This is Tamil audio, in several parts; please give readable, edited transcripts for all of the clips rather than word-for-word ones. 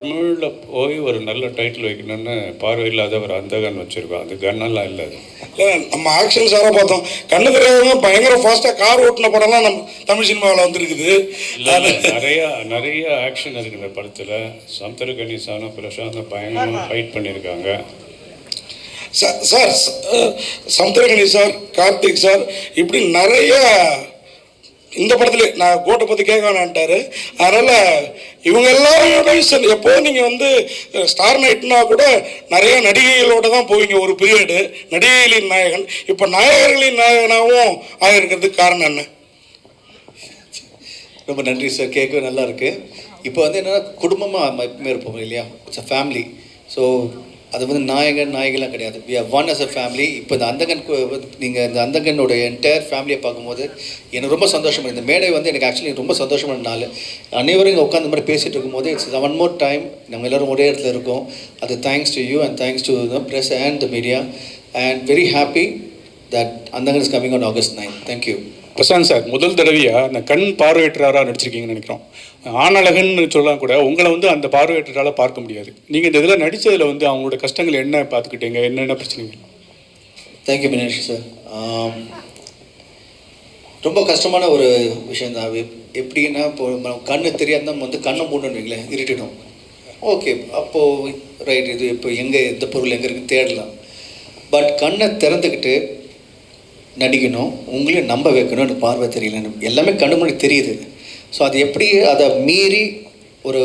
தமிழில் போய் ஒரு நல்ல டைட்டில் வைக்கணும்னு பார்வை இல்லாத ஒரு அந்த கன் வச்சுருக்கோம். அது கன்னெல்லாம் இல்லை. அது இல்லை, நம்ம ஆக்ஷன் சாராக பார்த்தோம். கண்ணு தெரியாதவங்க பயங்கர ஃபாஸ்ட்டாக கார் ஓட்டின படம்லாம் நம்ம தமிழ் சினிமாவில் வந்துருக்குது. நிறைய ஆக்ஷன் இருக்குது இந்த படத்தில். சமுத்திரக்கனி சாரும் பிரசாந்தும் பயங்கரமாக ஃபைட் பண்ணியிருக்காங்க. Sir Samuthirakani sir, Karthik sir, இப்படி நிறைய இந்த படத்துல நான் கோட்டை பற்றி கேட்க வேணான்ட்டாரு. அதனால் இவங்க எல்லாரும் எப்போ நீங்கள் வந்து ஸ்டார் நைட்னா கூட நிறைய நடிகைகளோட தான் போவீங்க ஒரு பீரியடு. நடிகைகளின் நாயகன், இப்போ நாயகர்களின் நாயகனாகவும் ஆகிருக்கிறதுக்கு காரணம் என்ன? ரொம்ப நன்றி சார், கேட்கவே நல்லா இருக்குது. இப்போ வந்து என்னென்னா குடும்பமாக எப்பவுமே இருப்போம் இல்லையா, இட்ஸ் அ ஃபேமிலி. ஸோ அது வந்து நாயகன்லாம் கிடையாது. We are one as a family. இப்போ இந்த அந்தகன் நீங்கள் இந்த அந்தகனோட என்டையர் ஃபேமிலியை பார்க்கும்போது எனக்கு ரொம்ப சந்தோஷமாக, இந்த மேடை வந்து எனக்கு ஆக்சுவலி ரொம்ப சந்தோஷமான நாள். அனைவரும் இங்கே உட்காந்து மாதிரி பேசிகிட்டு இருக்கும்போது இட்ஸ் ஒன் மோர் டைம் நம்ம எல்லோரும் ஒரே இடத்துல இருக்கோம். அது thanks to you and thanks to the press and the media and very happy that Andhagan is coming on August 9. Thank you. Prashanth sir, முதல் தடவையாக அந்த கண் பார்வையற்றராக நடிச்சிருக்கீங்கன்னு நினைக்கிறோம். ஆணழகன்னு சொல்லலாம் கூட உங்களை வந்து அந்த பார்வையற்றால் பார்க்க முடியாது. நீங்கள் இந்த இதில் நடித்ததில் வந்து அவங்களோட கஷ்டங்கள் என்ன பார்த்துக்கிட்டீங்க, என்னென்ன பிரச்சனைகள்? Thank you Meenakshi sir. ரொம்ப கஷ்டமான ஒரு விஷயந்தான். எப்படின்னா இப்போ கண்ணு தெரியாத நம்ம வந்து கண்ணை மூடணுங்களேன், இருட்டிடும். ஓகே, அப்போது ரைட், இது இப்போ எங்கே எந்த பொருள் எங்கே இருக்குன்னு தேடலாம். பட் கண்ணை திறந்துக்கிட்டு நடிக்கணும், உங்களையும் நம்ப வைக்கணும். எனக்கு பார்வை தெரியலன்னு எல்லாமே கண்ணு முன்னாடி தெரியுது. ஸோ அது எப்படி அதை மீறி ஒரு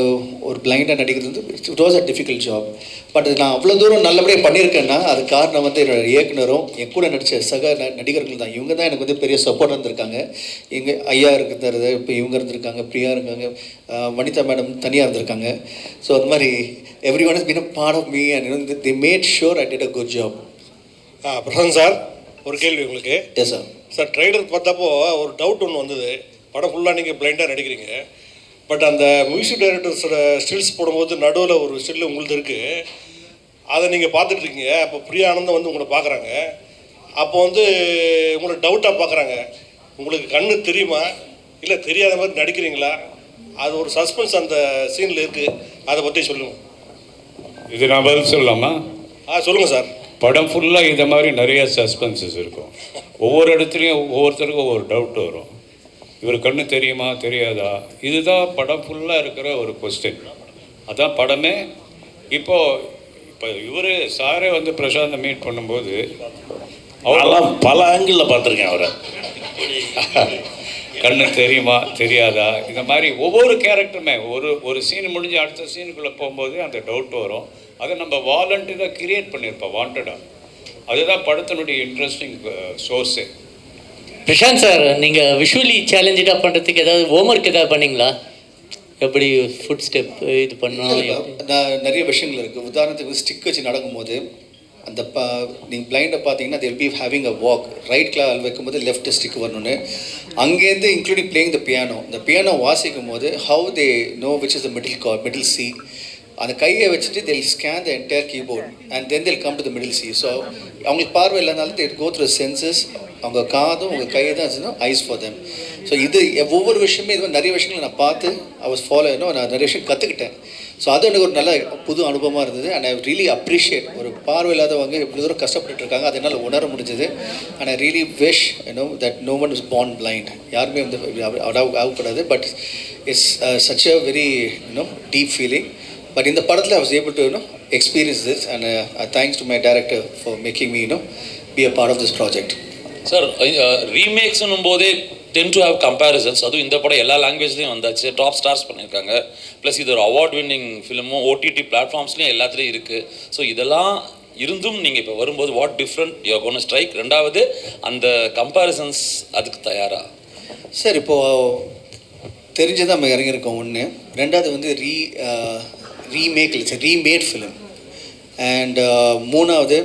பிளைண்டாக நடிக்கிறது வந்து it was a difficult job. But நான் அவ்வளோ தூரம் நல்லபடியாக பண்ணியிருக்கேன்னா அது காரணம் வந்து என்னோடய இயக்குனரும் என் கூட நடித்த சக நடிகர்கள் தான். இவங்க தான் எனக்கு வந்து பெரிய சப்போர்ட் இருந்திருக்காங்க. இங்கே ஐயா இருக்கிறது, இப்போ இவங்க இருந்திருக்காங்க, பிரியா இருக்காங்க, வனிதா மேடம் தனியாக இருந்திருக்காங்க. ஸோ அந்த மாதிரி every one is been a part of me and the made sure I did a good job. Prashanth sir, ஒரு கேள்வி உங்களுக்கு. Yes sir. சார், ட்ரைலர் பார்த்தப்போ ஒரு டவுட் ஒன்று வந்தது. படம் ஃபுல்லாக நீங்கள் பிளைண்டாக நடிக்கிறீங்க. பட் அந்த மியூசிக் டைரக்டர்ஸோட ஸ்டில்ஸ் போடும்போது நடுவில் ஒரு ஸ்டில் உங்களுக்கு இருக்குது, அதை நீங்கள் பார்த்துட்ருக்கீங்க. அப்போ பிரியா ஆனந்தம் வந்து உங்களை பார்க்குறாங்க. அப்போ வந்து உங்களை டவுட்டாக பார்க்குறாங்க. உங்களுக்கு கண்ணு தெரியுமா இல்லை தெரியாத மாதிரி நடிக்கிறீங்களா? அது ஒரு சஸ்பென்ஸ் அந்த சீனில் இருக்குது. அதை பற்றி சொல்லுங்கள். இது நான் பதில் சொல்லலாமா? சொல்லுங்கள் சார். படம் ஃபுல்லாக இந்த மாதிரி நிறைய சஸ்பென்சஸ் இருக்கும். ஒவ்வொரு இடத்துலையும் ஒவ்வொருத்தருக்கும் ஒவ்வொரு டவுட் வரும். இவர் கண்ணு தெரியுமா தெரியாதா? இதுதான் படம் ஃபுல்லாக இருக்கிற ஒரு கொஸ்டின். அதான் படமே. இப்போ இவர் சாரே வந்து பிரசாந்தை மீட் பண்ணும்போது அவரெல்லாம் பல ஆங்கிளில் பார்த்துருக்கேன் அவரை. கண்ணு தெரியுமா தெரியாதா, இந்த மாதிரி ஒவ்வொரு கேரக்டருமே ஒரு சீன் முடிஞ்சு அடுத்த சீனுக்குள்ளே போகும்போது அந்த டவுட் வரும். அதை நம்ம வாலண்டியராக கிரியேட் பண்ணியிருப்போம், வாண்டடாக. அதுதான் படத்தினுடைய இன்ட்ரெஸ்டிங் சோர்ஸு. பிரசாந்த் சார், நீங்கள் விஷுவலி சேலஞ்சடாக பண்ணுறதுக்கு ஏதாவது ஹோம்ஒர்க் ஏதாவது பண்ணிங்களா? எப்படி ஃபுட் ஸ்டெப் இது பண்ணோம்? நான் நிறைய விஷயங்கள் இருக்குது. உதாரணத்துக்கு ஸ்டிக் வச்சு நடக்கும்போது அந்த நீங்கள் பிளைண்டை பார்த்தீங்கன்னா they will be having a walk. Right கிளால் வைக்கும்போது லெஃப்ட் ஸ்டிக் வரணுன்னு, அங்கேருந்து இன்க்ளூடிங் பிளேயிங் த பியானோ. இந்த பியானோ வாசிக்கும் போது how they know which is the middle C. அந்த கையை வச்சுட்டு they'll scan the entire keyboard and then they'll come to the middle C. So அவங்களுக்கு பார்வை இல்லைனாலும் they go through the senses. அவங்க காதும் உங்கள் கையை தான் வச்சுன்னா ஐஸ் ஃபார் தெம். ஸோ இது ஒவ்வொரு விஷயமே இது நிறைய விஷயங்களை நான் பார்த்து ஃபாலோ நான் நிறைய விஷயம் கற்றுக்கிட்டேன். ஸோ அது எனக்கு ஒரு நல்ல புது அனுபவமாக இருந்தது. அண்ட் ஐ ரியலி அப்ரிஷியேட் ஒரு பார்வை இல்லாதவங்க இவ்வளோ தூரம் கஷ்டப்பட்டு இருக்காங்க, அது என்னால் உணர முடிஞ்சது. And I really wish that no one is born blind. யாருமே வந்து ஆகக்கூடாது. But it's such a very deep feeling. But இந்த படத்தில் I was able to experience this and thanks to my director for making me be a part of this project. Sir, ரீமேக்ஸ்னும் போதே டென் டு ஹேவ் கம்பேரிசன்ஸ். அதுவும் இந்த படம் எல்லா லாங்குவேஜ்லேயும் வந்தாச்சு, டாப் ஸ்டார்ஸ் பண்ணியிருக்காங்க. ப்ளஸ் இது ஒரு அவார்ட் வின்னிங் ஃபிலிமும் ஓடிடி பிளாட்ஃபார்ம்ஸ்லேயும் எல்லாத்துலேயும் இருக்குது. ஸோ இதெல்லாம் இருந்தும் நீங்கள் இப்போ வரும்போது what different you are gonna strike? ரெண்டாவது அந்த கம்பேரிசன்ஸ் அதுக்கு தயாரா? சார், இப்போது தெரிஞ்சு நம்ம இறங்கியிருக்கோம் ஒன்று. ரெண்டாவது வந்து ரீமேட் ஃபிலிம். அண்ட் மூணாவது,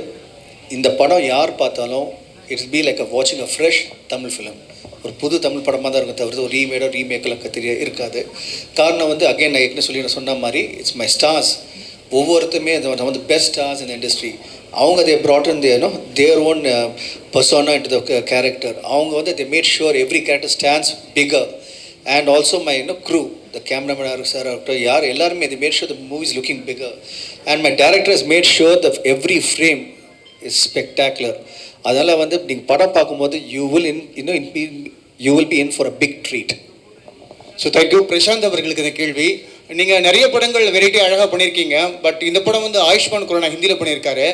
இந்த படம் யார் பார்த்தாலும் இட்ஸ் பி லைக் வாட்சிங் அ ஃப்ரெஷ் தமிழ் ஃபிலிம். ஒரு புது தமிழ் படமாக தான் இருக்கும், தவிர்த்து ஒரு ரீமேக்கெல்லாம் இருக்காது. காரணம் வந்து அகைன் நான் ஏற்கனவே சொன்ன மாதிரி இட்ஸ் மை ஸ்டார்ஸ். ஒவ்வொருத்தருமே நம்ம வந்து பெஸ்ட் ஸ்டார்ஸ் இந்த இண்டஸ்ட்ரி. அவங்க தே brought in their own persona into the character. அவங்க வந்து they made sure every character stands bigger. And also my crew. the cameraman sir, yaar ellarume they made sure the movie is looking bigger, and my director has made sure that every frame is spectacular. அதனால வந்து நீங்க படம் பார்க்கும்போது you will be in for a big treat. So thank you. Prashanth அவர்களுக்கு இந்த கேள்வி. நீங்கள் நிறைய படங்கள் வெரைட்டி அழகாக பண்ணியிருக்கீங்க, பட் இந்த படம் வந்து ஆயுஷ்மான் குரானா ஹிந்தியில் பண்ணியிருக்காரு.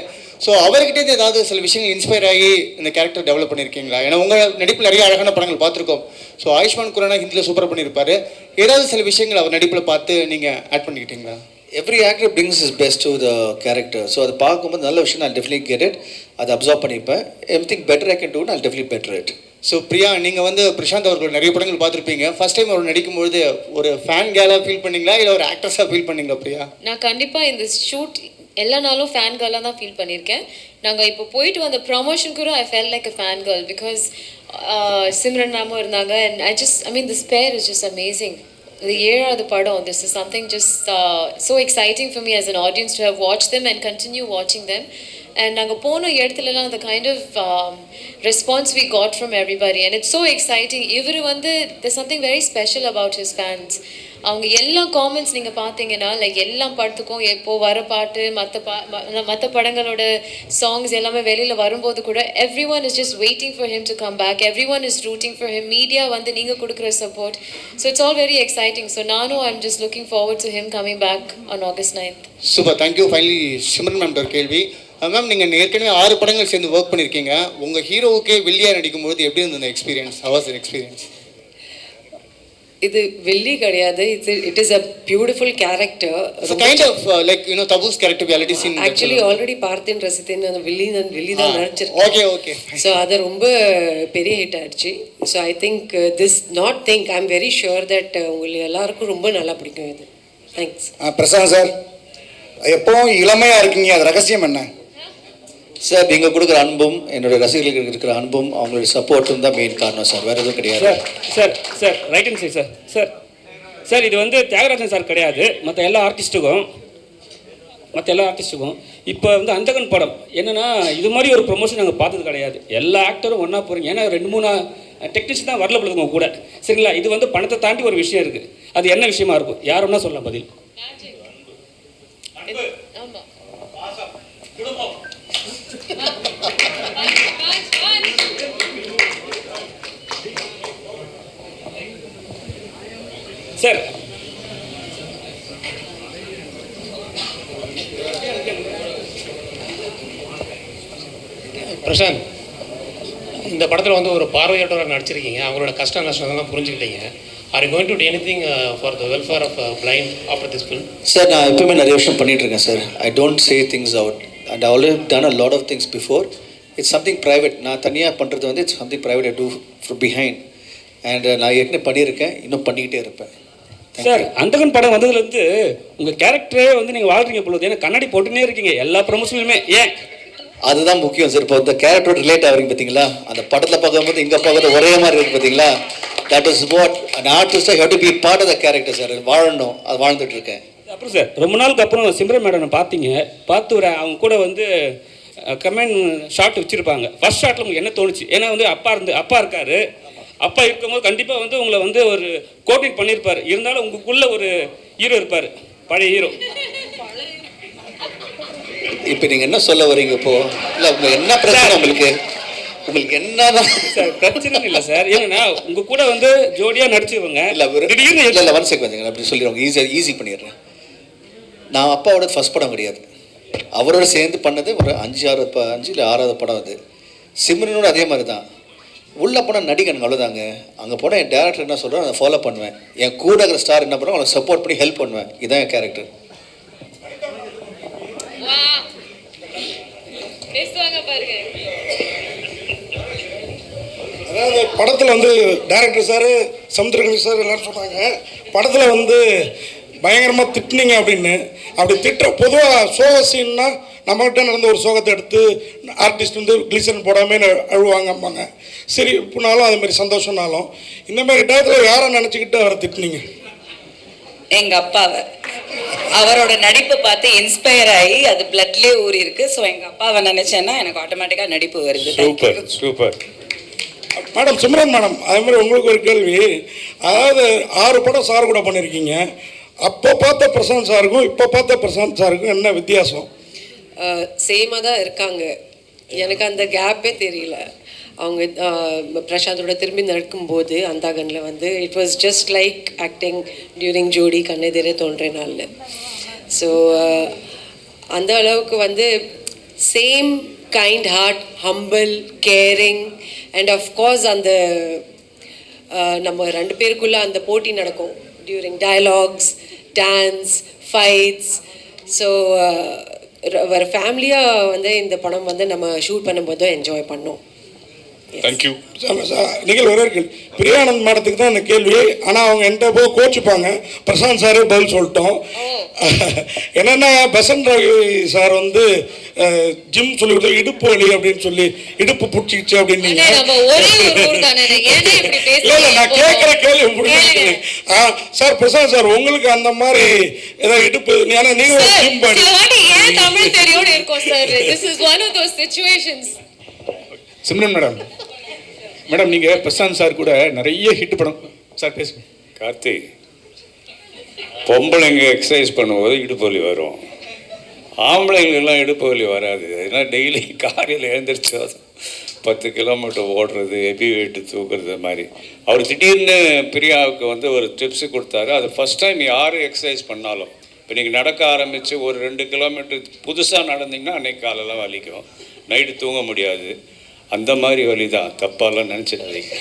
ஸோ அவர்கிட்டேருந்து ஏதாவது சில விஷயங்கள் இன்ஸ்பயர் ஆகி இந்த கேரக்டர் டெவலப் பண்ணியிருக்கீங்களா? ஏன்னா உங்கள் நடிப்பில் நிறைய அழகான படங்கள் பார்த்துருக்கோம். ஸோ ஆயுஷ்மான் குரானா ஹிந்தியில் சூப்பராக பண்ணியிருப்பாரு. ஏதாவது சில விஷயங்கள் அவர் நடிப்பில் பார்த்து நீங்கள் add பண்ணிக்கிட்டீங்களா? Every actor brings his best to the character. So அது பார்க்கும்போது நல்ல விஷயம், I'll definitely get it. அதை அப்சர்வ் பண்ணிப்பேன். Everything better I can do, I'll definitely better it. So Priya, நீங்கள் வந்து பிரசாந்த் அவர்கள் நிறைய படங்கள் பார்த்துருப்பீங்க. ஃபர்ஸ்ட் டைம் அவர் நடிக்கும்பொழுது ஒரு ஃபேன் கேலாக ஃபீல் பண்ணீங்களா, இல்லை ஒரு ஆக்ட்ரஸாக ஃபீல் பண்ணீங்களா பிரியா? நான் கண்டிப்பாக இந்த ஷூட் எல்லா நாளும் ஃபேன் கேர்லாக தான் ஃபீல் பண்ணியிருக்கேன். நாங்கள் இப்போ போயிட்டு வந்த ப்ரமோஷன் கூட I fell like a fan girl because Simran மேமும் இருந்தாங்க. And I mean this pair is just amazing. இது 7வது படம். This is something just so exciting for me as an audience to have watch them and continue வாட்சிங் தெம். And நாங்கள் போன இடத்துலலாம் the kind of response we got from everybody and it's so exciting. இவர் வந்து there's something very special about his fans. அவங்க எல்லா காமெண்ட்ஸ் நீங்கள் பார்த்தீங்கன்னா லைக் எல்லா படத்துக்கும் எப்போது வர பாட்டு மற்ற படங்களோட சாங்ஸ் எல்லாமே வெளியில் வரும்போது கூட every one is just waiting for him to come back. Every one is rooting for him. Media வந்து நீங்கள் கொடுக்குற support. So it's all very exciting. So நானும் I am just looking forward to him coming back on August 9th. Super, thank you. Finally Simran ma'am ஒரு கேள்வி. மேம், நீங்கள் ஏற்கனவே 6 படங்கள் சேர்ந்து ஒர்க் பண்ணியிருக்கீங்க. உங்கள் ஹீரோவுக்கே வில்லியாக நடிக்கும்போது எப்படி இருந்தது அந்த experience? How was your experience? இது வெள்ளி கிடையாது. It is a beautiful character. Kind of like you know Tabu's character we already seen. Actually already பார்த்தேன் ரசித்தேன். அந்த வில்லி தான் நடிச்சிருக்கேன். Okay okay. ஸோ அது ரொம்ப பெரிய ஹிட் ஆயிடுச்சு. So I think this not think I am very sure that உங்களுக்கு எல்லாருக்கும் ரொம்ப நல்லா பிடிக்கும் இது. தேங்க்ஸ். பிரசாந்த் சார், எப்பவும் இளமையாக இருக்கீங்க, அது ரகசியம் என்ன சார்? நீங்கள் கொடுக்குற அன்பும் என்னுடைய ரசிகர்களுக்கு இருக்கிற அன்பும் அவங்களுடைய சப்போர்ட்டும் தான் மெயின் காரணம் சார், வேறு எதுவும் கிடையாது. சார் ரைட் அண்ட் சார் இது வந்து தியாகராஜன் சார் கிடையாது, மற்ற எல்லா ஆர்டிஸ்ட்டுக்கும் இப்போ வந்து அந்தகன் படம் என்னென்னா இது மாதிரி ஒரு ப்ரொமோஷன் நாங்கள் பார்த்தது கிடையாது. எல்லா ஆக்டரும் ஒன்றா போகிறீங்க. ஏன்னா 2-3 டெக்னீஷியன் தான் வரல போடுங்க கூட, சரிங்களா? இது வந்து பணத்தை தாண்டி ஒரு விஷயம் இருக்குது. அது என்ன விஷயமா இருக்கும்? யாருன்னா சொல்லலாம் பதில். சார் பிரசாந்த், இந்த படத்தில் வந்து ஒரு பார்வையற்றவராக நடிச்சிருக்கீங்க. அவங்களோட கஷ்ட நஷ்டம்லாம் புரிஞ்சுக்கிட்டீங்க. Are you going to do anything for the welfare of blind after this film? Sir, நான் எப்பவுமே நிறைய விஷயம் பண்ணிகிட்ருக்கேன் sir. I don't say things out and I already done a lot of things before. It's something private. நான் தனியாக பண்ணுறது வந்து it's something private. I do from behind. And நான் ஏற்கனவே பண்ணியிருக்கேன், இன்னும் பண்ணிக்கிட்டே இருப்பேன். சார், அந்தகன் படம் வந்ததுலேருந்து உங்கள் கேரக்டரே வந்து நீங்கள் வாழ்றீங்க பொழுது. ஏன்னா கண்ணாடி போட்டுனே இருக்கீங்க எல்லா ப்ரொமோஷன்லையுமே. ஏன்? அதுதான் முக்கியம் சார். இப்போ இந்த கேரக்டரோட ரிலேட் ஆகிறீங்க பார்த்தீங்களா? அந்த படத்தில் பார்க்கும்போது இங்கே பார்க்குறது ஒரே மாதிரி இருக்குது பார்த்தீங்களா? That is what an artist have to be part of the character sir. வாழணும், அது வாழ்ந்துட்டு இருக்கேன். அப்புறம் சார், ரொம்ப நாளுக்கு அப்புறம் சிம்ரன் மேடம் பார்த்தீங்க. பார்த்து ஒரு அவங்க கூட வந்து கமெண்ட் ஷாட் வச்சுருப்பாங்க. ஃபர்ஸ்ட் ஷாட்டில் உங்களுக்கு என்ன தோணுச்சு? ஏன்னா வந்து அப்பா இருக்காரு. அப்பா இருக்கும்போது கண்டிப்பாக வந்து உங்களை வந்து ஒரு கோஆர்டினேட் பண்ணியிருப்பார். இருந்தாலும் உங்களுக்குள்ள ஒரு ஹீரோ இருப்பார், பழைய ஹீரோ. இப்போ நீங்கள் என்ன சொல்ல வரீங்க இப்போ? இல்லை, உங்களுக்கு என்ன பிரச்சனை? உங்களுக்கு என்னதான் சார் பிரச்சனை இல்லை சார். ஏன்னா உங்கள் கூட வந்து ஜோடியாக நடிச்சுவங்க. இல்லை திடீர்னு இல்லை 1 செகண்ட் அப்படி சொல்லிடுவாங்க. ஈஸி பண்ணிடுறேன். நான் அப்பாவோட ஃபர்ஸ்ட் படம் கிடையாது. அவரோட சேர்ந்து பண்ணது ஒரு 5 இல்லை 6வது படம். அது சிம்ரனோட அதே மாதிரி தான். உள்ளே போனால் நடிகனுங்க அவ்வளோதாங்க. அங்கே போனால் என் டேரக்டர் என்ன சொல்கிறோம் அதை ஃபாலோ பண்ணுவேன். என் கூட இருக்கிற ஸ்டார் என்ன பண்ணுவோம் அவங்களை சப்போர்ட் பண்ணி ஹெல்ப் பண்ணுவேன். இதுதான் என் கேரக்டர். அதாவது படத்தில் வந்து டைரக்டர் சார், சமுத்திரகனி சார் எல்லாரும் சொன்னாங்க படத்தில் வந்து பயங்கரமாக திட்டினீங்க அப்படின்னு. அப்படி பொதுவாக சோக சீன்னா நம்மகிட்ட நடந்த ஒரு சோகத்தை எடுத்து ஆர்டிஸ்ட் வந்து கிளிசன் போடாமல் அழுவாங்கம்பாங்க. சரி இப்போனாலும் அதுமாரி சந்தோஷம்னாலும் இந்த மாதிரி டயத்தில் யாரை நினச்சிக்கிட்டு அவரை திட்டினீங்க? எங்கள் அப்பாவை. அவரோட நடிப்பை பார்த்து இன்ஸ்பயர் ஆகி அது பிளட்லேயே ஊறி இருக்கு. ஸோ எங்கள் அப்பாவை நினச்சேன்னா எனக்கு ஆட்டோமேட்டிக்காக நடிப்பு வருது. Super super. Madam Simran madam, அதே மாதிரி உங்களுக்கு ஒரு கேள்வி. அதாவது 6 படம் சார் கூட பண்ணியிருக்கீங்க. அப்போ பார்த்த பிரசாந்த் சாருக்கும் இப்போ பார்த்த பிரசாந்த் சாருக்கும் என்ன வித்தியாசம்? சேமாக தான் இருக்காங்க. எனக்கு அந்த கேப்பே தெரியல. அவங்க பிரசாந்தோட திரும்பி நடக்கும்போது அந்தாகனில் வந்து it was just like acting during Jodi கண்ணெதிரே தோன்றே நாளில். ஸோ அந்த அளவுக்கு வந்து same kind heart, humble, caring and of course அந்த நம்ம 2 பேருக்குள்ளே அந்த போட்டி நடக்கும் during dialogues, dance, fights. So ஒரு ஃபேமிலியாக வந்து இந்த படம் வந்து நம்ம ஷூட் பண்ணும்போது தான் என்ஜாய் பண்ணோம். தேங்க்யூ. நீங்கள் ஒரே கேள்வி. பிரியானந்த் மேடத்துக்கு தான் இந்த கேள்வி. ஆனால் அவங்க என்கிட்ட போய் கோச்சிப்பாங்க. பிரசாந்த் சாரே பதில் சொல்லிட்டோம். என்னென்னா பசந்த் ரவி சார் வந்து ஜிம் சொல்லி கொடுத்தா இடுப்பு வலி அப்படின்னு சொல்லி இடுப்பு பிடிச்சிச்சு அப்படின்னு. இல்லை நான் கேட்குற கேள்வி முடிஞ்சு சார். பிரசாந்த் சார் உங்களுக்கு அந்த மாதிரி ஏதாவது இடுப்பு, ஏன்னா நீங்கள் ஜிம் பாடி சிம்ரன் மேடம் நீங்கள் பிரசாந்த் சார் கூட நிறைய ஹிட் படம் சார் பேசுங்க. கார்த்திக், பொம்பளைங்க எக்ஸசைஸ் பண்ணும்போது இடுப்பு வலி வரும், ஆம்பளைங்கெல்லாம் இடுப்பு வலி வராது. ஏன்னா டெய்லி காலையில் எழுந்திரிச்சு 10 கிலோமீட்டர் ஓடுறது, ஹெவி வெயிட்டு தூக்குறது மாதிரி. அவர் திடீர்னு பிரியாவுக்கு வந்து ஒரு டிப்ஸு கொடுத்தாரு. அது ஃபஸ்ட் டைம் யார் எக்ஸசைஸ் பண்ணாலும், இப்போ நீங்கள் நடக்க ஆரம்பித்து ஒரு 2 கிலோமீட்டர் புதுசாக நடந்தீங்கன்னா அன்றைக்கி காலெல்லாம் வலிக்கும், நைட்டு தூங்க முடியாது. அந்த மாதிரி வழி தான், தப்பாலாம் நினச்சிடாதீங்க.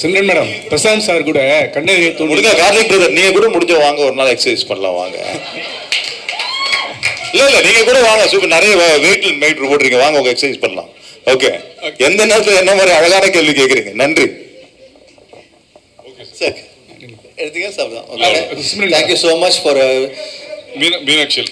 சிம்ரன் மேடம், பிரசாந்த் சார் கூட கண்ணெதிரே முடிஞ்சா கார்த்திக் பிரதர் நீங்கள் கூட முடிஞ்ச வாங்க, ஒரு நாள் எக்ஸசைஸ் பண்ணலாம் வாங்க. இல்லை நீங்கள் கூட வாங்க, சூப்பர். நிறைய வெயிட் மைட் போட்டுருங்க, வாங்க உங்க எக்ஸசைஸ் பண்ணலாம். ஓகே, எந்த நேரத்தில் என்ன மாதிரி அழகான கேள்வி கேட்குறீங்க. நன்றி. சார் எடுத்துங்க sir. Thank you so much for Meenakshi.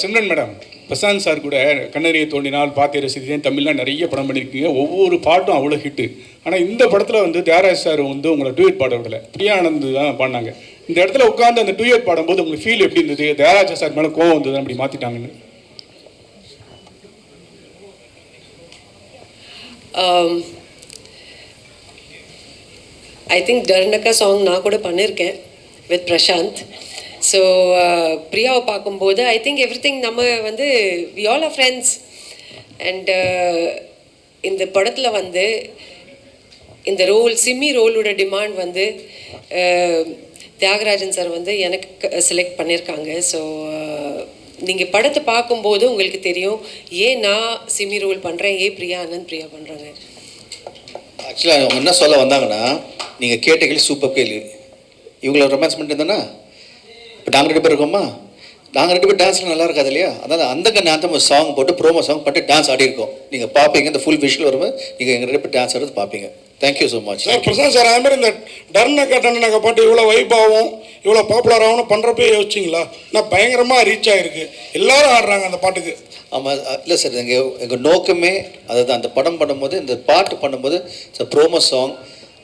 Simran madam, Prashanth sir கூட கண்ணறியை தோண்டினால் பார்த்தே ரசித்தேன், தமிழ்லாம் நிறைய படம் பண்ணியிருக்கீங்க. ஒவ்வொரு பாட்டும் அவ்வளோ ஹிட்டு. ஆனால் இந்த படத்தில் வந்து தியாகராஜ் சார் வந்து உங்களை டூயட் பாட விடலை, பிரியானந்த் தான் பாடினாங்க. இந்த இடத்துல உட்காந்து அந்த டூயட் பாடும்போது உங்களுக்கு ஃபீல் எப்படி இருந்தது? தியாகராஜ் சார் மேலே கோவம் வந்தது அப்படி மாற்றிட்டாங்கன்னு? ஐ திங்க் டர்னக்கா சாங் நான் கூட பண்ணியிருக்கேன் வித் பிரசாந்த். ஸோ பிரியாவை பார்க்கும்போது ஐ திங்க் எவ்ரி திங் நம்ம வந்து we all are friends. And இந்த படத்தில் வந்து இந்த ரோல், சிம்மி ரோலோட டிமாண்ட் வந்து தியாகராஜன் சார் வந்து எனக்கு செலக்ட் பண்ணியிருக்காங்க. ஸோ நீங்கள் படத்தை பார்க்கும்போது உங்களுக்கு தெரியும் ஏன் நான் சிம்மி ரோல் பண்ணுறேன், ஏன் பிரியா பண்ணுறாங்க. ஆக்சுவலாக அவங்க என்ன சொல்ல வந்தாங்கன்னா, நீங்கள் கேட்ட கேள்வி சூப்பர் கேள்வி. இவங்கள ரொமான்ஸ் பண்ணிட்டு இருந்தேன்னா இப்போ நாங்கள் 2 பேர் இருக்கோமா, நாங்கள் 2 பேர் டான்ஸ்லாம் நல்லா இருக்காது இல்லையா? அதாவது அந்த அந்த சாங் போட்டு ப்ரோமோ சாங் போட்டு டான்ஸ் ஆடிருக்கோம். நீங்கள் பார்ப்பீங்க, இந்த ஃபுல் விஷுவல் வரும்போது நீங்கள் எங்கள் 2 பேர் டான்ஸ் ஆடுறது பார்ப்பீங்க. Thank you so much sir. Prashanth sir, அது மாதிரி இந்த டர்னக்கா பாட்டு இவ்வளோ வைப் ஆகும், இவ்வளோ பாப்புலர் ஆகும்னு பண்ணுறப்பே யோசிச்சிங்களா? நான் பயங்கரமாக ரீச் ஆகிருக்கு, எல்லாரும் ஆடுறாங்க அந்த பாட்டுக்கு. ஆமாம், இல்லை சார், எங்கள் நோக்கமே அதுதான். அந்த படம் பண்ணும்போது, இந்த பாட்டு பண்ணும்போது ப்ரோமோ சாங்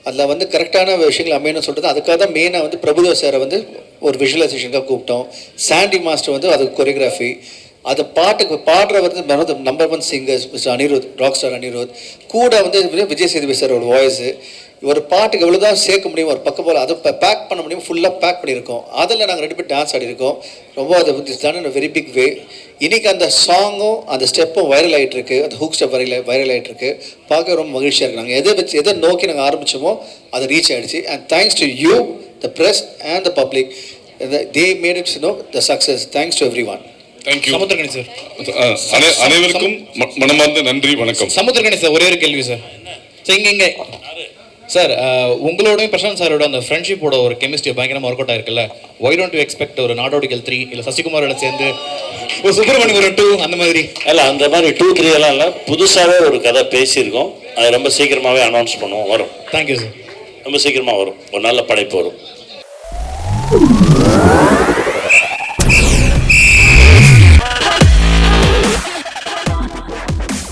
அதில் வந்து கரெக்டான விஷயங்கள் அமையணும்னு சொல்லிட்டு அதுக்காக தான் மெயினாக வந்து பிரபுதேவ சாரை வந்து ஒரு விஷுவலைசேஷனுக்காக கூப்பிட்டோம். சாண்டி மாஸ்டர் வந்து அதுக்கு கொரியோகிராஃபி, அது பாட்டுக்கு பாடுற வந்து number 1 singers mister Anirudh, rock star Anirudh, கூட வந்து விஜய் சேதுபதி சாரோட வாய்ஸு. ஒரு பாட்டுக்கு எவ்வளோதான் சேர்க்க முடியும், ஒரு பக்கம் போல் அதை பேக் பண்ண முடியும், ஃபுல்லாக பேக் பண்ணியிருக்கோம். அதில் நாங்கள் 2 பேர் டான்ஸ் ஆடிருக்கோம். ரொம்ப அது தான் வெரி பிக் வே. இன்றைக்கி அந்த சாங்கும் அந்த ஸ்டெப்பும் வைரல் ஆகிட்டுருக்கு, அந்த ஹூக் ஸ்டெப் வைரல் ஆகிட்டுருக்கு. பார்க்க ரொம்ப மகிழ்ச்சியாக இருக்குது. நாங்கள் எதை நோக்கி நாங்கள் ஆரம்பித்தோமோ அதை ரீச் ஆகிடுச்சு. And thanks to you, the press and the public, they made it's the success. Thanks to every one. Thank you. Samuthirakani sir, அனைவருக்கும் மனமார்ந்த நன்றி, வணக்கம். சமுத்திரகணி சார், ஒரே ஒரு கேள்வி சார். இங்கே சார், உங்களோடையும் பிரசாந்த் சாரோட அந்த ஃப்ரெண்ட்ஷிப்போட ஒரு கெமிஸ்ட்ரி பயங்கரமாக ஒர்க் அவுட் ஆயிருக்குல்ல. ஒய் டோன்ட் யூ எக்ஸ்பெக்ட் ஒரு நாடோடிகள் 3 இல்லை சசிகுமாரோட சேர்ந்து ஒரு சுப்பிரமணியம் ஒரு 2 அந்த மாதிரி? இல்லை, அந்த மாதிரி 2, 3 எல்லாம் இல்லை, புதுசாகவே ஒரு கதை பேசியிருக்கோம். அது ரொம்ப சீக்கிரமாகவே அனௌன்ஸ் பண்ணுவோம், வரும். Thank you sir. ரொம்ப சீக்கிரமாக வரும், ஒரு நல்ல படைப்பு வரும்.